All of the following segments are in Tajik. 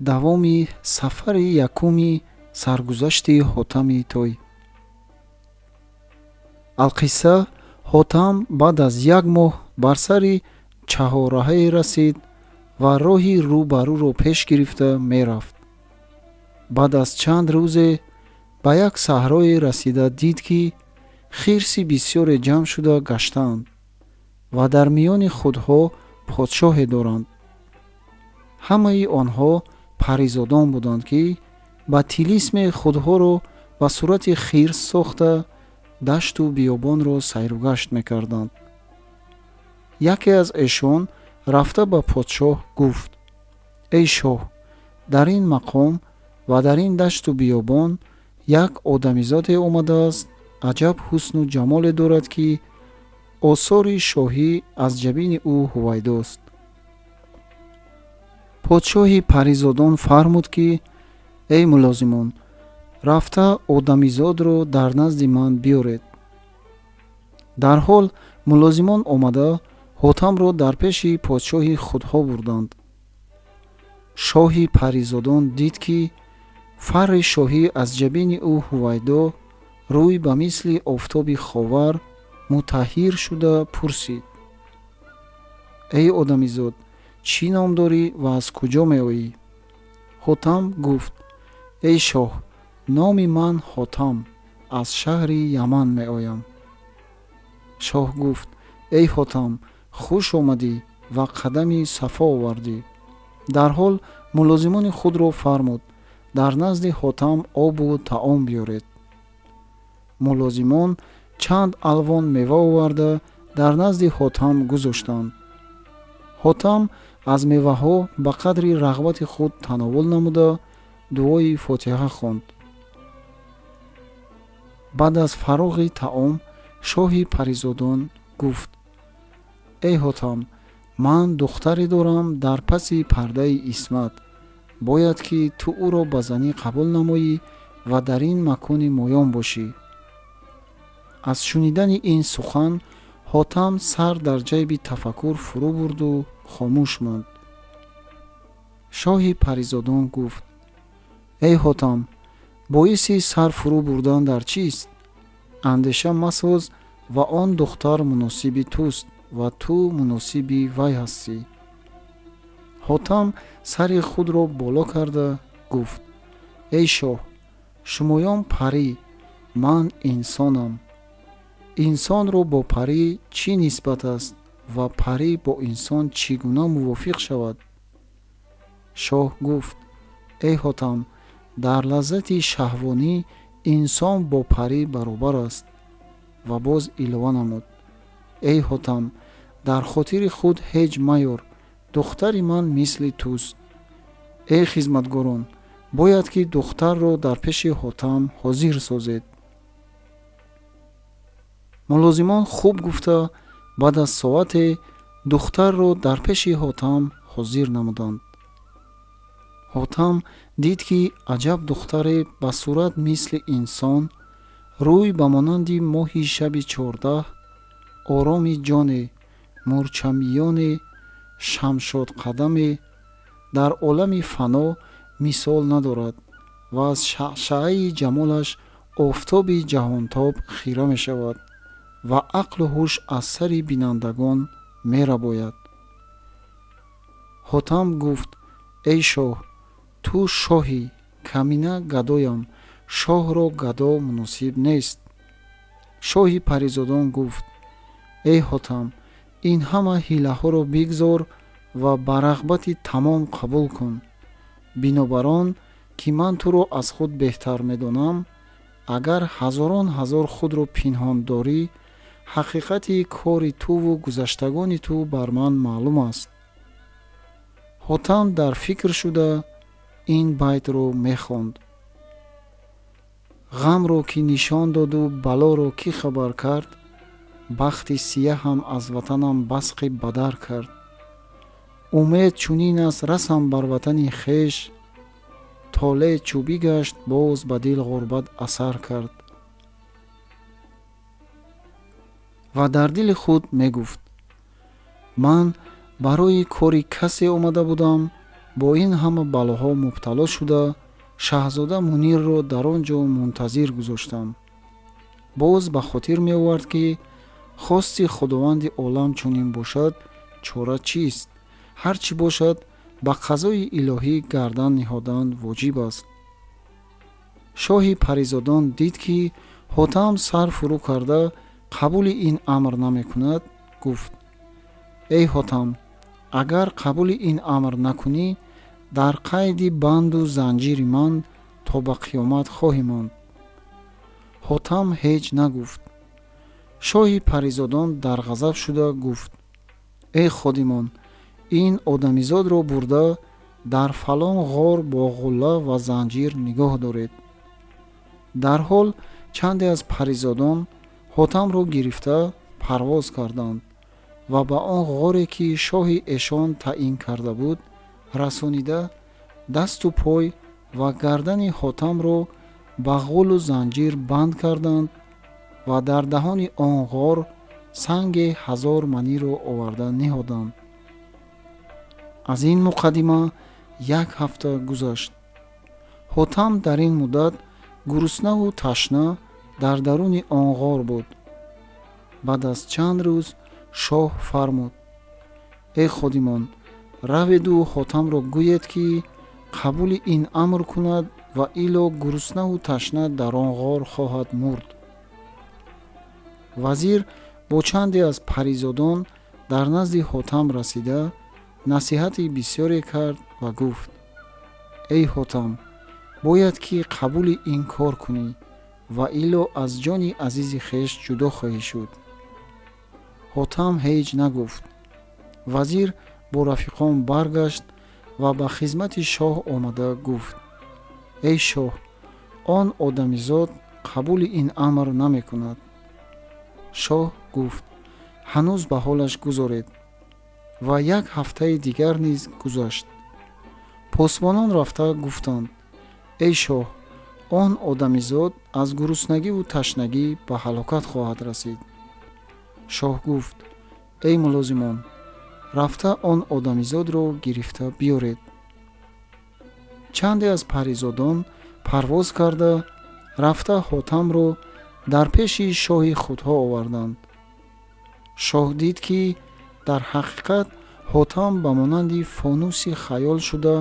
давоми сафари якуми саргузашти ҳотами той. алқисса ҳотам баъд аз як моҳ бар сари чаҳорраҳае расид ва роҳи рӯ ба рӯро пеш гирифта мерафт. баъд аз чанд рӯзе ба як саҳрое расида дид, ки хирси бисёре ҷамъ шуда гаштаанд ва дар миёни худҳо подшоҳе доранд. ҳамаи онҳо паризодон буданд, ки ба тилисме худҳоро ба сурати хирс сохта дашту биёбонро сайругашт мекарданд. яке аз эшон рафта ба подшоҳ гуфт: эй шоҳ, дар ин мақом ва дар ин дашту биёбон як одамизоде омадааст, аҷаб ҳусну ҷамоле дорад, ки осори шоҳӣ аз ҷабини ӯ ҳувайдост. подшоҳи паризодон фармуд, ки эй мулозимон, рафта одамизодро дар назди ман биёред. дарҳол мулозимон омада ҳотамро дар пеши подшоҳи худҳо бурданд. шоҳи паризодон дид, ки фарри шоҳӣ аз ҷабини ӯ ҳувайдо рӯй ба мисли офтоби ховар мутаҳҳир шуда пурсид: эй одамизод, чӣ ном дорӣ ва аз куҷо меоӣ? ҳотам гуфт: эй шоҳ, номи ман ҳотам, аз шаҳри яман меоям. шоҳ гуфт: эй ҳотам, хуш омадӣ ва қадами сафо овардӣ. дарҳол мулозимони худро фармуд дар назди ҳотам обу таом биёред. мулозимон чанд алвон мева оварда дар назди ҳотам гузоштанд. ҳотам аз меваҳо ба қадри рағбати худ тановул намуда дуои фотиҳа хонд. баъд аз фароғи таом шоҳи паризодон гуфт: эй ҳотам, ман духтаре дорам дар паси пардаи исмат. бояд, ки ту ӯро ба занӣ қабул намоӣ ва дар ин макони моён бошӣ. аз шунидани ин сухан ҳотам сар дар ҷайби тафаккур фурӯ бурду хомӯш монд. шоҳи паризодон гуфт: эй ҳотам, боиси сар фурӯ бурдан дар чист? андеша масоз ва он духтар муносиби туст ва ту муносиби вай ҳастӣ. ҳотам сари худро боло карда гуфт: эй шоҳ, шумоён парӣ, ман инсонам. инсонро бо парӣ чӣ нисбат аст ва парӣ бо инсон чӣ гуна мувофиқ шавад? шоҳ гуфт: эй ҳотам, дар лаззати шаҳвонӣ инсон бо парӣ баробар аст. ва боз илова намуд: эй ҳотам, дар хотири худ ҳеҷ маёр, духтари ман мисли туст. эй хизматгорон, бояд, ки духтарро дар пеши ҳотам ҳозир созед. мулозимон хуб гуфта баъд аз соате духтарро дар пеши ҳотам ҳозир намуданд. ҳотам дид, ки аҷаб духтаре ба сурат мисли инсон, рӯй ба монанди моҳи шаби 14, ороми ҷоне, мурчамиёне, шамшодқадаме, дар олами фано мисол надорад ва аз шаъшаъаи ҷамолаш офтоби ҷаҳонтоб хира мешавад ва ақлу ҳуш аз сари бинандагон мерабояд. ҳотам гуфт: эй шоҳ, ту шоҳӣ, камина гадоям, шоҳро гадо муносиб нест. шоҳи паризодон гуфт: эй ҳотам, ин ҳама ҳилаҳоро бигзор ва ба рағбати тамом қабул кун. бинобар он, ки ман туро аз худ беҳтар медонам, агар ҳазорон ҳазор худро пинҳон дорӣ, ҳақиқати кори туву гузаштагони ту бар ман маълум аст. ҳотам дар фикр шуда ин байтро мехонд: ғамро ки нишон доду балоро ки хабар кард, бахти сияҳам аз ватанам басқи бадар кард. умед чунин аст расам бар ватани хеш, толе чӯбӣ гашт боз ба дил ғурбат асар кард. ва дар дили худ мегуфт: ман барои кори касе омада будам, бо ин ҳама балоҳо мубтало шуда шаҳзода Мунирро дар он ҷо мунтазир гузоштам. боз ба хотир меовард ки хости худованди олам чунин бошад, чора чист? ҳар чӣ бошад, ба қазои илоҳӣ гардан ниҳодан воҷиб аст. шоҳи паризодон дид ки ҳотам сар фурӯ карда қабули ин амр намекунад, гуфт: эй ҳотам, агар қабули ин амр накунӣ, дар қайди банду занҷири ман то ба қиёмат хоҳӣ монд. ҳотам ҳеҷ нагуфт. шоҳи паризодон дар ғазаб шуда гуфт: эй ходимон, ин одамизодро бурда дар фалон ғор бо ғулла ва занҷир нигоҳ доред. дарҳол чанде аз паризодон ҳотамро гирифта парвоз карданд ва ба он ғоре ки шоҳи эшон таъин карда буд расонида, дасту пой ва гардани ҳотамро ба ғулу занҷир банд карданд ва дар даҳони он ғор санги 1000 маниро оварда ниҳоданд. аз ин муқаддима 1 ҳафта гузашт. ҳотам дар ин муддат гуруснаву ташна дар даруни он ғор буд. баъд аз чанд рӯз шоҳ фармуд: эй ходимон, раведу ҳотамро гӯед ки қабули ин амр кунад ва ило гуруснаву ташна дар он ғор хоҳад мурд. вазир бо чанде аз паризодон дар назди ҳотам расида насиҳати бисёре кард ва гуфт: эй ҳотам, бояд ки қабули ин кор кунӣ ва ило аз ҷони азизи хеш ҷудо хоҳӣ шуд. ҳотам ҳеҷ нагуфт. вазир бо рафиқон баргашт ва ба хизмати шоҳ омада гуфт: эй шоҳ, он одамизод қабули ин амр намекунад. шоҳ гуфт: ҳанӯз ба ҳолаш гузоред. ва 1 ҳафтаи дигар низ гузашт. посбонон рафта гуфтанд: эй шоҳ, он одамизод аз гуруснагиву ташнагӣ ба ҳалокат хоҳад расид. шоҳ гуфт: эй мулозимон, рафта он одамизодро гирифта биёред. чанде аз паризодон парвоз карда рафта ҳотамро дар пеши шоҳи худҳо оварданд. шоҳ дид ки дар ҳақиқат ҳотам ба монанди фонуси хаёл шуда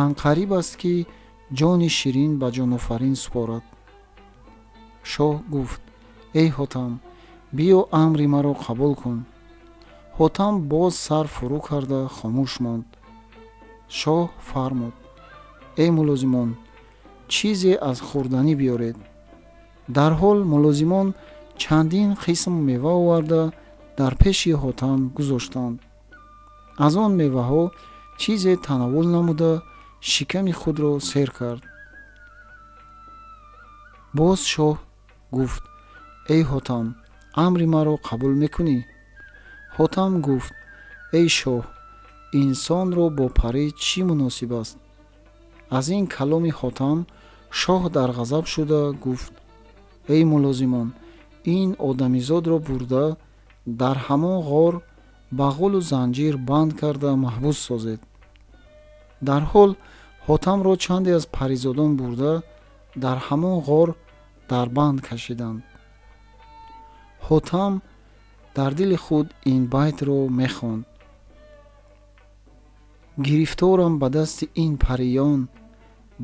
анқариб аст ки ҷони ширин ба ҷонофарин супорад. шоҳ гуфт: эй ҳотам, биё амри маро қабул кун. ҳотам боз сар фурӯ карда хомӯш монд. шоҳ фармуд: эй мулозимон, чизе аз хӯрданӣ биёред. дарҳол мулозимон чандин қисм мева оварда дар пеши ҳотам гузоштанд. аз он меваҳо чизе танаввул намуда шиками худро сер кард. боз шоҳ гуфт: эй ҳотам, амри маро қабул мекунӣ? ҳотам гуфт: эй шоҳ, инсонро бо парӣ чӣ муносиб аст? аз ин каломи ҳотам шоҳ дар ғазаб шуда гуфт: эй мулозимон, ин одамизодро бурда дар ҳамон ғор ба ғулу занҷир банд карда маҳбус созед. дарҳол ҳотамро чанде аз паризодон бурда дар ҳамон ғор дар банд кашиданд. ҳотам дар дили худ ин байтро мехонд: гирифторам ба дасти ин париён,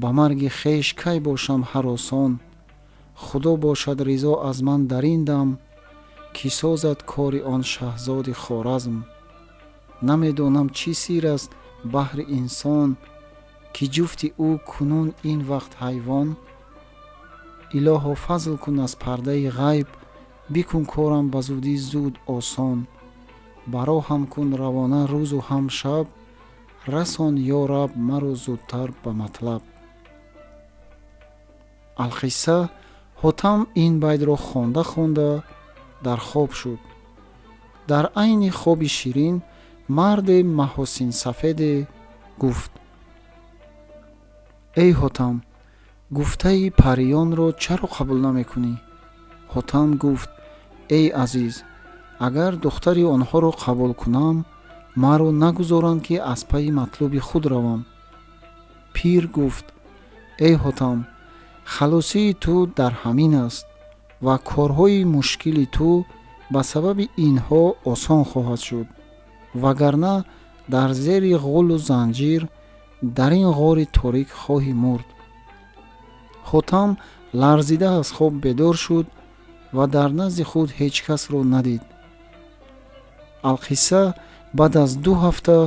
ба марги хеш кай бошам ҳаросон. худо бошад ризо аз ман дар ин дам, ки созад кори он шаҳзоди хоразм. намедонам чӣ сир аст баҳри инсон, ки ҷуфти ӯ кунун ин вақт ҳайвон. илоҳо фазл кун аз пардаи ғайб, бикун корам ба зудӣ зуд осон. ба роҳам кун равона рӯзу ҳам шаб, расон ё раб маро зудтар ба матлаб. алқисса ҳотам ин байдро хонда дар хоб шуд. дар айни хоби ширин марде маҳосинсафеде гуфт: эй ҳотам, гуфтаи париёнро чаро қабул намекунӣ? ҳотам гуфт: эй азиз, агар духтари онҳоро қабул кунам, маро нагузоранд ки аз пайи матлуби худ равам. пир гуфт: эй ҳотам, халосии ту дар ҳамин аст ва корҳои мушкили ту ба сабаби инҳо осон хоҳад шуд, вагарна дар зери ғулу занҷир дар ин ғори торик хоҳӣ мурд. ҳотам ларзида аз хоб бедор шуд ва дар назди худ ҳеҷ касро надид. алқисса баъд аз 2 ҳафта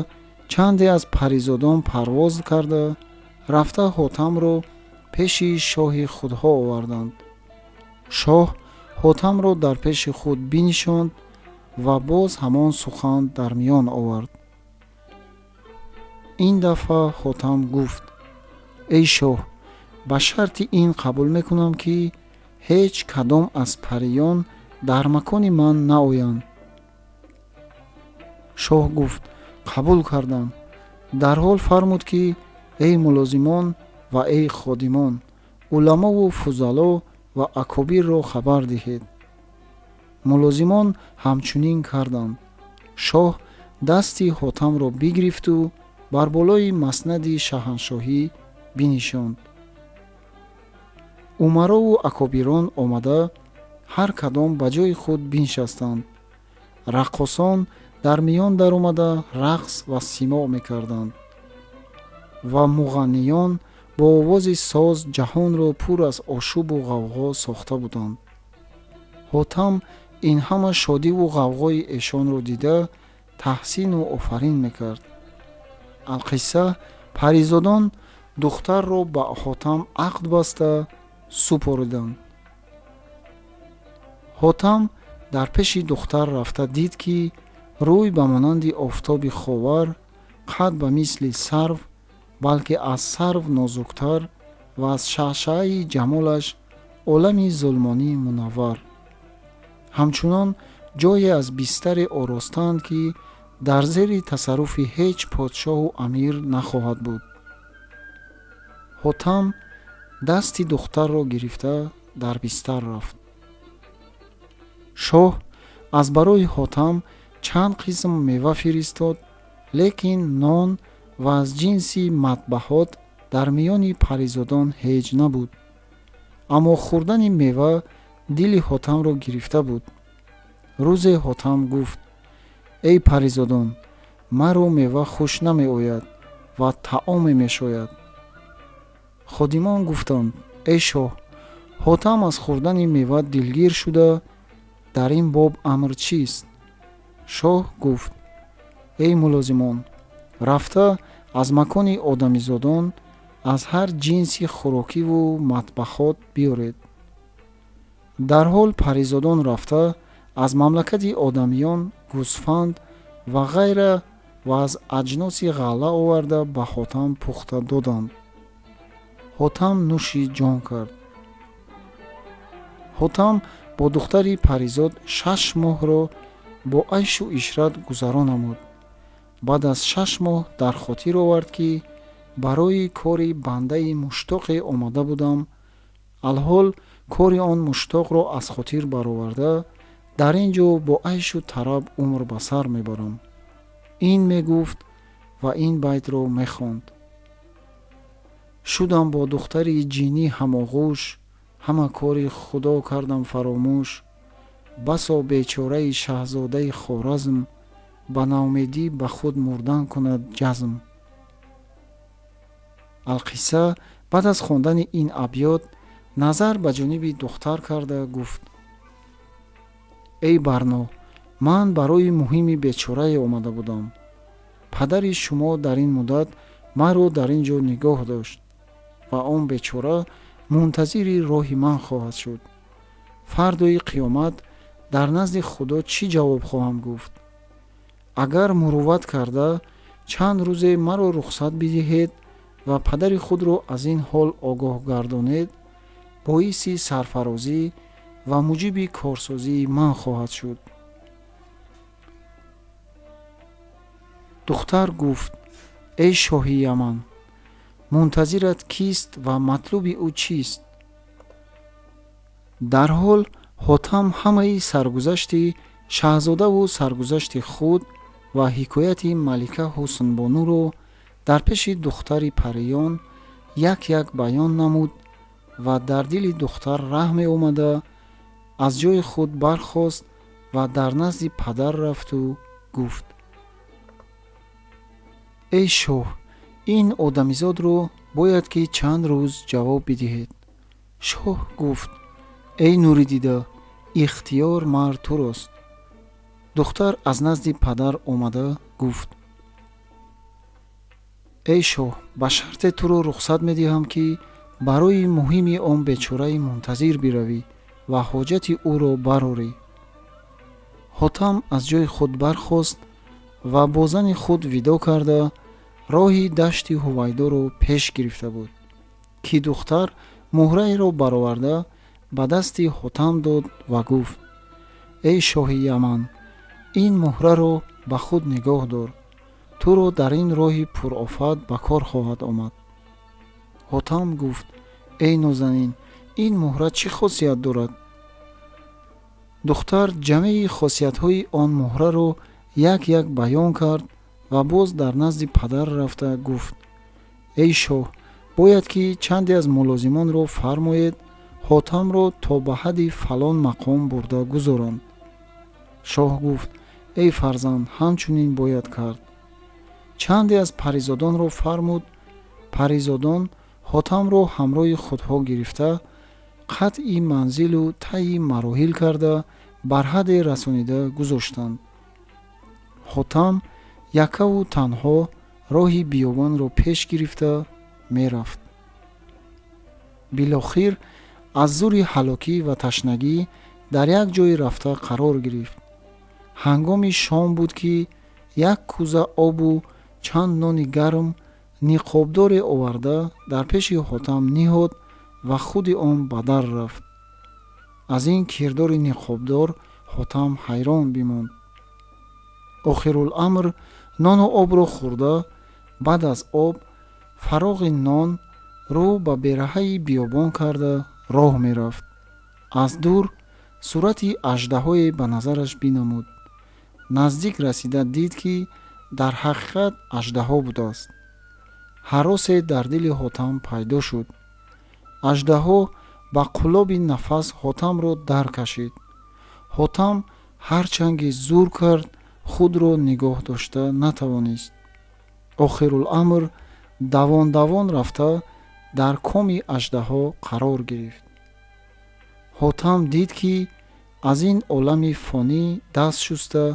чанде аз паризодон парвоз карда, рафта ҳотамро пеши шоҳи худҳо оварданд. шоҳ ҳотамро дар пеши худ бинишонд ва боз ҳамон сухан дар миён овард. ин дафъа ҳотам гуфт: эй шоҳ, ба шарти ин қабул мекунам ки ҳеҷ кадом аз париён дар макони ман наоянд. шоҳ гуфт: қабул кардам. дарҳол фармуд ки: эй мулозимон ва эй ходимон, уламову фузало ва акобирро хабар диҳед. мулозимон ҳамчунин карданд. шоҳ дасти ҳотамро бигирифту бар болои маснади шаҳншоҳӣ бинишонд. умарову акобирон омада ҳар кадом ба ҷои худ биншастанд. раққосон дар миён даромада рақс ва симоъ мекарданд ва муғанниён бо овози соз ҷаҳонро пур аз ошубу ғавғо сохта буданд. ҳотам ин ҳама шодиву ғавғои эшонро дида таҳсину офарин мекард. алқисса паризодон духтарро ба ҳотам ақд баста супориданд. ҳотам дар пеши духтар рафта дид ки рӯй ба монанди офтоби ховар, қад ба мисли сарв, балки аз сарв нозуктар ва аз шаъшаъаи ҷамолаш олами зулмонӣ мунаввар. ҳамчунон ҷое аз бистаре оростаанд ки дар зери тасарруфи ҳеҷ подшоҳу амир нахоҳад буд. ҳотам дасти духтарро гирифта дар бистар рафт. шоҳ аз барои ҳотам чанд қисм мева фиристод, лекин нон ва аз ҷинси матбаҳот дар миёни паризодон ҳеҷ набуд. аммо хӯрдани мева дили ҳотамро гирифта буд. рӯзе ҳотам гуфт: эй паризодон, маро мева хуш намеояд ва таоме мешояд. ходимон гуфтанд: эй шоҳ, ҳотам аз хӯрдани мева дилгир шуда, дар ин боб амр чист? шоҳ гуфт: эй мулозимон, рафта аз макони одамизодон аз ҳар ҷинси хӯрокиву матбахот биёред. дарҳол паризодон рафта аз мамлакати одамиён гӯсфанд ва ғайра ва аз аҷноси ғалла оварда ба ҳотам пухта доданд. ҳотам нӯши ҷон кард. ҳотам бо духтари паризод 6 моҳро бо айшу ишрат гузарон намуд. баъд аз 6 моҳ дар хотир овард ки барои кори бандаи муштоқе омада будам, алҳол кори он муштоқро аз хотир бароварда дар ин ҷо бо айшу тараб умр ба сар мебарам. ин мегуфт ва ин байтро мехонд. шудам бо духтари ҷинӣ ҳамоғӯш, ҳама кори худо кардам фаромӯш. басо бечораи шаҳзодаи хоразм, ба наумедӣ ба худ мурдан кунад ҷазм. алқисса баъд аз хондани ин абьёт назар ба ҷониби духтар карда гуфт: эй барно, ман барои муҳими бечорае омада будам. падари шумо дар ин муддат маро дар ин ҷо нигоҳ дошт ва он бечора мунтазири роҳи ман хоҳад шуд. фардои қиёмат дар назди худо чӣ ҷавоб хоҳам гуфт? агар мурувват карда чанд рӯзе маро рухсат бидиҳед ва падари худро аз ин ҳол огоҳ гардонед, боиси сарфарозӣ ва муҷиби корсозии ман хоҳад шуд. духтар гуфт: эй шоҳи Яман, мунтазират кист ва матлуби ӯ чист? дарҳол ҳотам ҳамаи саргузашти шаҳзодаву саргузашти худ ва ҳикояти малика ҳуснбонуро дар пеши духтари париён як як баён намуд ва дар дили духтар раҳме омада аз ҷои худ бархост ва дар назди падар рафту гуфт: эй шоҳ, ин одамизодро бояд ки чанд рӯз ҷавоб бидиҳед. Шоҳ гуфт: эй нури дида, ихтиёр мар турост. духтар аз назди падар омада гуфт: эй шоҳ, ба шарте туро рухсат медиҳам ки барои муҳимми он бечораи мунтазир биравӣ ва ҳоҷати ӯро барорӣ. ҳотам аз ҷои худ бархост ва бо зани худ видо карда роҳи дашти ҳувайдоро пеш гирифта буд, ки духтар муҳраеро бароварда ба дасти ҳотам дод ва гуфт: эй шоҳи Яман, ин муҳраро ба худ нигоҳ дор, туро дар ин роҳи пурофат ба кор хоҳад омад. ҳотам гуфт: эй нозанин, ин муҳра чӣ хосият дорад? духтар ҷамеи хосиятҳои он муҳраро як як баён кард ва боз дар назди падар рафта гуфт: эй шоҳ, бояд ки чанде аз мулозимонро фармоед ҳотамро то ба ҳадди фалон мақом бурда гузоранд. шоҳ гуфт: эй фарзанд, ҳамчунин бояд кард. чанде аз паризодонро фармуд. паризодон ҳотамро ҳамроҳи худҳо гирифта қатъи манзилу таъи мароҳил карда бар ҳадде расонида гузоштанд. ҳотам якаву танҳо роҳи биёбонро пеш гирифта мерафт. билохир аз зури ҳалокӣ ва ташнагӣ дар як ҷой рафта қарор гирифт. ҳангоми шом буд ки як кӯза обу чанд нони гарм ниқобдоре оварда дар пеши ҳотам ниҳод ва худи он ба дар рафт. аз ин кирдори ниқобдор ҳотам ҳайрон бимонд. охируламр нону обро хӯрда, баъд аз об фароғи нон рӯ ба бераҳаи биёбон карда роҳ мерафт. аз дур сурати аждаҳое ба назараш бинамуд. наздик расида дид ки дар ҳақиқат аждаҳо будааст. ҳаросе дар дили ҳотам пайдо шуд. аждаҳо ба қуллоби нафас ҳотамро дар кашид. ҳотам ҳарчанд ки зур кард, худро нигоҳ дошта натавонист. охируламр давон давон рафта дар коми аждаҳо қарор гирифт. ҳотам дид ки аз ин олами фонӣ даст шуста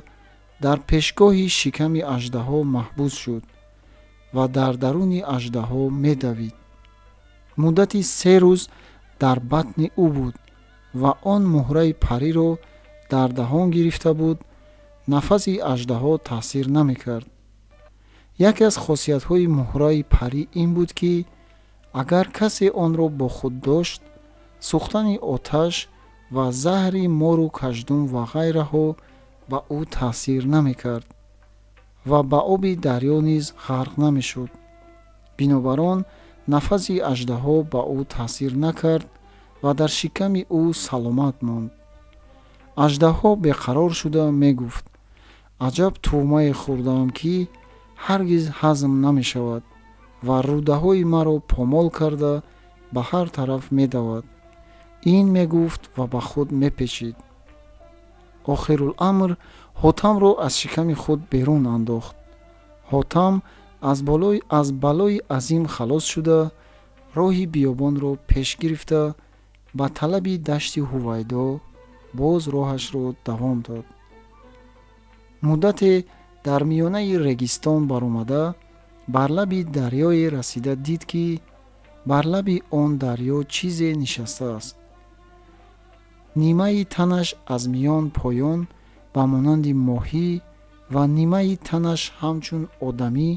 дар пешгоҳи шиками аждаҳо маҳбус шуд ва дар даруни аждаҳо медавид. муддати 3 рӯз дар батни ӯ буд ва он муҳраи париро дар даҳон гирифта буд. нафаси аждаҳо таъсир намекард. яке аз хосиятҳои муҳраи парӣ ин буд ки агар касе онро бо худ дошт, сӯхтани оташ ва заҳри мору каждум ва ғайраҳо ба ӯ таъсир намекард ва ба оби дарьё низ ғарқ намешуд. бинобар он нафаси аждаҳо ба ӯ таъсир накард ва дар шиками ӯ саломат монд. аждаҳо беқарор шуда мегуфт: аҷаб туъмае хӯрдаам, ки ҳаргиз ҳазм намешавад ва рӯдаҳои маро помол карда ба ҳар тараф медавад. ин мегуфт ва ба худ мепечид. охируламр ҳотамро аз шиками худ берун андохт. ҳотам аз балои азим халос шуда, роҳи биёбонро пеш гирифта ба талаби дашти ҳувайдо боз роҳашро давом дод. муддате дар миёнаи регистон баромада, бар лаби дарьёе расида дид ки бар лаби он дарьё чизе нишастааст. нимаи танаш аз миён поён ба монанди моҳӣ ва нимаи танаш ҳамчун одамӣ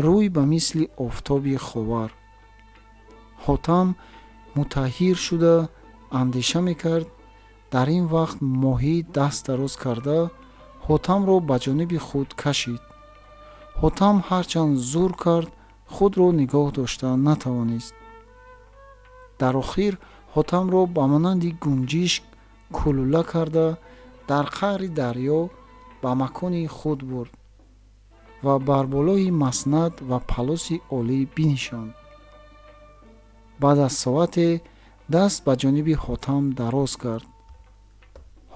рӯй ба мисли офтоби ховар. ҳотам мутаҳҳир шуда андеша мекард. дар ин вақт моҳӣ даст дароз карда ҳотамро ба ҷониби худ кашид. ҳотам ҳарчанд зур кард, худро нигоҳ дошта натавонист. дар охир ҳотамро ба монанди гунҷишк кулула карда дар қаъри дарьё ба макони худ бурд ва бар болои маснад ва палоси олӣ бинишонд. баъд аз соате даст ба ҷониби ҳотам дароз кард.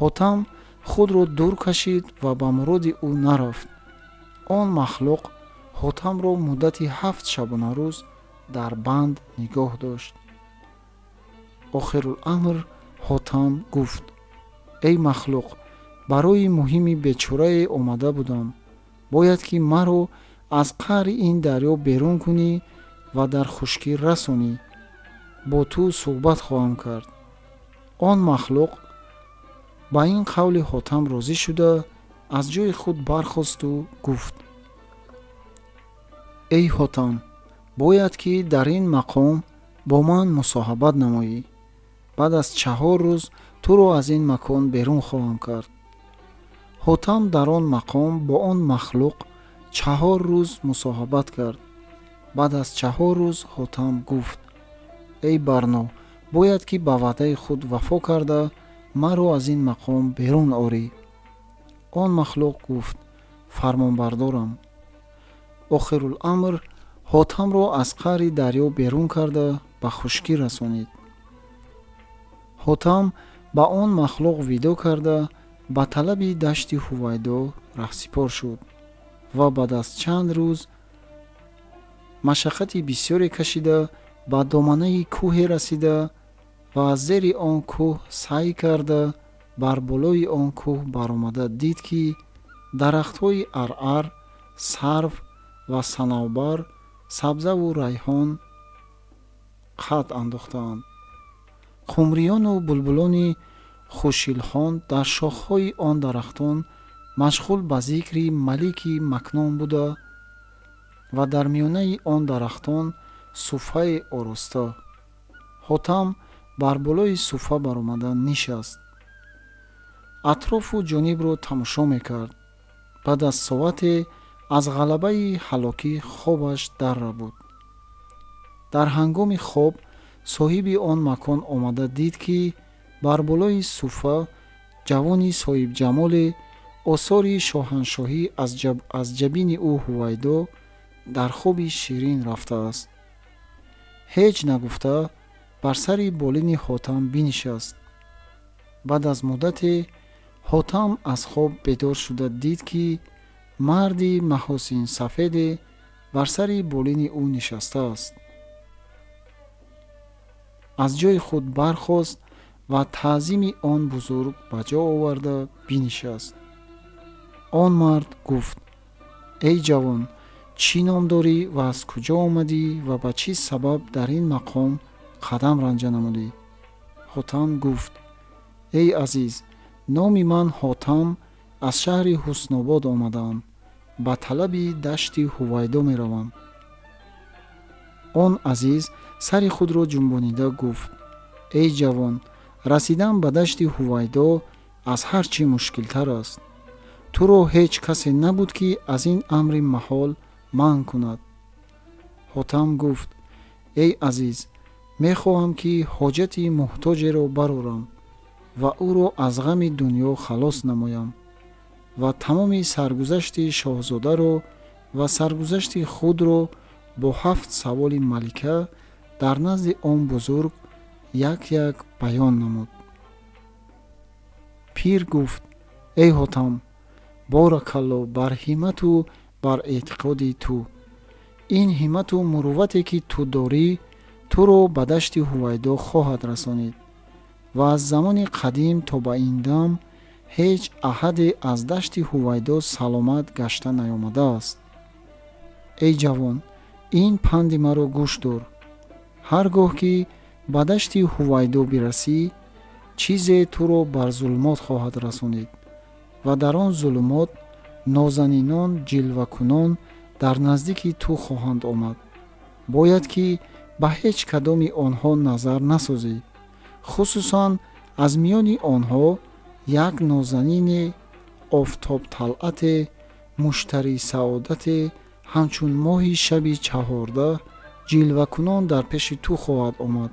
ҳотам худро дур кашид ва ба муроди ӯ нарафт. он махлуқ ҳотамро муддати 7 шабонарӯз дар банд нигоҳ дошт. охируламр ҳотам гуфт: эй махлуқ, барои муҳими бечорае омада будам. бояд ки маро аз қаъри ин дарё берун кунӣ ва дар хушкӣ расонӣ. бо ту суҳбат хоҳам кард. он махлуқ ба ин қавли ҳотам розӣ шуда аз ҷои худ бархосту гуфт: эй ҳотам, бояд ки дар ин мақом бо ман мусоҳабат намоӣ. баъд аз 4 рӯз туро аз ин макон берун хоҳам кард. ҳотам дар он мақом бо он махлуқ 4 рӯз мусоҳабат кард. баъд аз 4 рӯз ҳотам гуфт: эй барно, бояд ки ба ваъдаи худ вафо карда маро аз ин мақом берун орӣ. он махлуқ гуфт: фармонбардорам. охируламр ҳотамро аз қаъри дарё берун карда ба хушкӣ расонид. ҳотам ба он махлуқ видо карда ба талаби дашти ҳувайдо раҳсипор шуд ва баъд аз чанд рӯз машаққати бисёре кашида ба доманаи кӯҳе расида ва аз зери он кӯҳ саъй карда бар болои он кӯҳ баромада дид, ки дарахтҳои аръар, сарв ва санавбар, сабзаву райҳон қад андохтаанд. хумриёну булбулони хушилхон дар шохҳои он дарахтон машғул ба зикри малики макнон буда ва дар миёнаи он дарахтон суфаи ороста. ҳотам бар болои суфа баромада нишаст. атрофу ҷонибро тамошо мекард. баъд аз соате аз ғалабаи ҳалокӣ хобаш даррабуд. дар ҳангоми хоб соҳиби он макон омада дид, ки бар болои суфа ҷавони соҳибҷамоле осори шоҳаншоҳӣ аз ҷабини ӯ ҳувайдо дар хоби ширин рафтааст. ҳеҷ нагуфта бар сари болини ҳотам бинишаст. баъд аз муддате ҳотам аз хоб бедор шуда дид, ки марди маҳосинсафеде бар сари болини ӯ нишастааст. аз ҷои худ бархост ва таъзими он бузург ба ҷо оварда бинишаст. он мард гуфт: эй ҷавон, чӣ ном дорӣ ва аз куҷо омадӣ ва ба чӣ сабаб дар ин мақом қадам ранҷа намудӣ? ҳотам гуфт: эй азиз, номи ман ҳотам аз шаҳри ҳуснобод омадаам. ба талаби дашти ҳувайдо меравам. он азиз сари худро ҷунбонида гуфт: эй ҷавон, расидан ба дашти ҳувайдо аз ҳар чӣ мушкилтар аст. туро ҳеҷ касе набуд, ки аз ин амри маҳол манъ кунад. ҳотам гуфт: эй азиз, мехоҳам ки ҳоҷати муҳтоҷеро барорам ва ӯро аз ғами дунё халос намоям ва тамоми саргузашти шоҳзодаро ва саргузашти худро бо 7 саволи малика дар назди он бузург як як баён намуд. пир гуфт: эй ҳотам, боракалло бар ҳимату бар эътиқоди ту. ин ҳимату муруввате ки ту дорӣ туро ба дашти ҳувайдо хоҳад расонид ва аз замони қадим то ба ин дам ҳеҷ аҳаде аз дашти ҳувайдо саломат гашта наёмадааст. эй ҷавон, ин панди маро гӯш дор. ҳар гоҳ ки ба дашти ҳувайдо бирасӣ, чизе туро бар зулмот хоҳад расонид ва дар он зулмот нозанинон ҷилвакунон дар наздики ту хоҳанд омад. бояд ки ба ҳеҷ кадоми онҳо назар насозӣ. хусусан аз миёни онҳо як нозанини офтобталъате муштари саодате ҳамчун моҳи шаби 14 ҷилвакунон дар пеши ту хоҳад омад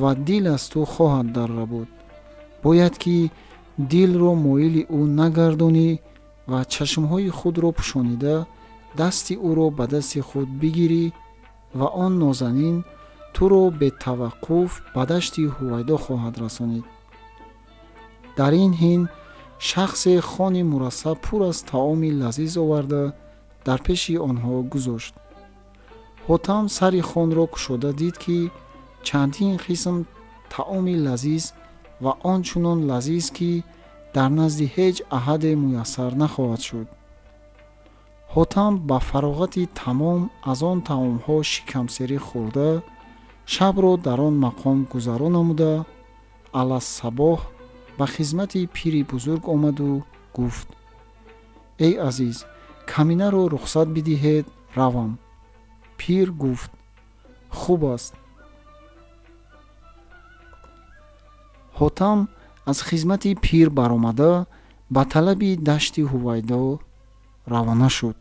ва дил аз ту хоҳад даррабуд. бояд ки дилро моили ӯ нагардонӣ ва чашмҳои худро пӯшонида дасти ӯро ба дасти худ бигирӣ ва он нозанин туро бетаваққуф ба дашти ҳувайдо хоҳад расонид. дар ин ҳин шахсе хони мурассаб пур аз таоми лазиз оварда дар пеши онҳо гузошт. ҳотам сари хонро кушода дид, ки чандин қисм таоми лазиз ва он чунон лазиз, ки дар назди ҳеҷ аҳаде муяссар нахоҳад шуд. ҳотам ба фароғати тамом аз он таомҳо шикамсерӣ хӯрда, шабро дар он мақом гузарон намуда, алассабоҳ ба хизмати пири бузург омаду гуфт: эй азиз, каминаро рухсат бидиҳед, равам. пир гуфт: хуб аст. ҳотам аз хизмати пир баромада ба талаби дашти ҳувайдо равона шуд.